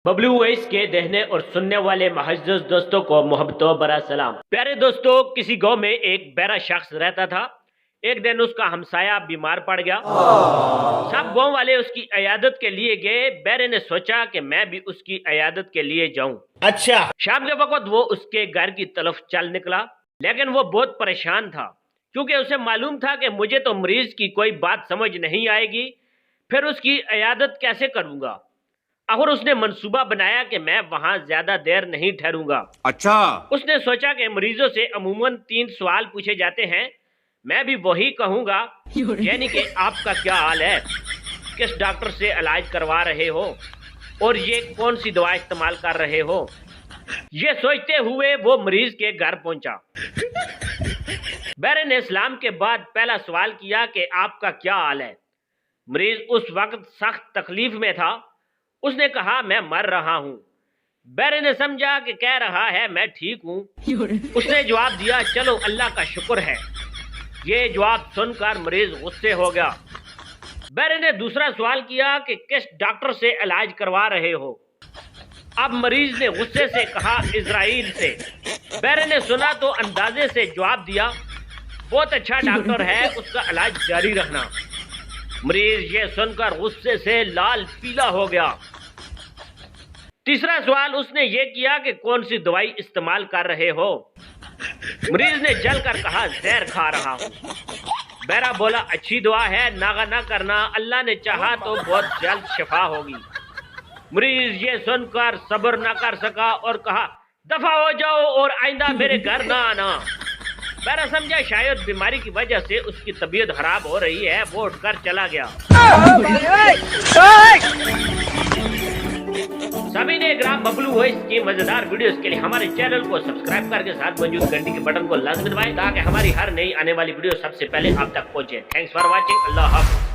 Bablu voice के देखने और सुनने वाले मुअज़्ज़ज़ दोस्तों को मोहब्बतों भरा सलाम। प्यारे दोस्तों, किसी गांव में एक बहरा शख्स रहता था। एक दिन उसका हमसाया बीमार पड़ गया। सब गांव वाले उसकी इयादत के लिए गए। बहरे ने सोचा कि मैं भी उसकी इयादत के लिए जाऊं। अच्छा। शाम के वक्त वो उसके घर की तरफ चल निकला, लेकिन वो बहुत परेशान था क्योंकि उसे मालूम था कि मुझे तो मरीज की कोई बात समझ नहीं आएगी, फिर उसकी इयादत कैसे करूंगा। आखिर उसने मंसूबा बनाया कि मैं वहां ज्यादा देर नहीं ठहरूंगा। अच्छा। उसने सोचा कि मरीजों से अमूमन 3 सवाल पूछे जाते हैं, मैं भी वही कहूंगा, यानी कि आपका क्या हाल है, किस डॉक्टर से इलाज करवा रहे हो और ये कौन सी दवा इस्तेमाल कर रहे हो। ये सोचते हुए वो मरीज के घर पहुंचा। बहरे ने सलाम के बाद पहला सवाल किया कि आपका क्या हाल है। मरीज उस वक्त सख्त तकलीफ में था। उसने कहा मैं मर रहा हूं। बहरे ने समझा कि कह रहा है मैं ठीक हूं। उसने जवाब दिया चलो अल्लाह का शुक्र है। ये जवाब सुनकर मरीज गुस्से हो गया। बहरे ने दूसरा सवाल किया कि किस डॉक्टर से इलाज करवा रहे हो। अब मरीज ने गुस्से से कहा इजराइल से। बहरे ने सुना तो अंदाजे से जवाब दिया बहुत अच्छा डॉक्टर है, उसका इलाज जारी रखना। मरीज ये सुनकर गुस्से से लाल पीला हो गया। तीसरा सवाल उसने ये किया कि कौन सी दवाई इस्तेमाल कर रहे हो। मरीज ने जलकर कहा जहर खा रहा हूं। बहरा बोला अच्छी दवा है, नागा ना करना, अल्लाह ने चाहा तो बहुत जल्द शिफा होगी। मरीज ये सुनकर सब्र न कर सका और कहा दफा हो जाओ और आइंदा मेरे घर ना आना। बहरा समझा शायद बीमारी की वजह से उसकी तबीयत खराब हो रही है, वो उठकर चला गया। सभी ने ग्राम बबलू वॉइस की मजेदार वीडियोस के लिए हमारे चैनल को सब्सक्राइब करके साथ मौजूद घंटी के बटन को लाजमी दबाएं ताकि हमारी हर नई आने वाली वीडियो सबसे पहले आप तक पहुंचे। Thanks for watching. अल्लाह हाफ़िज़।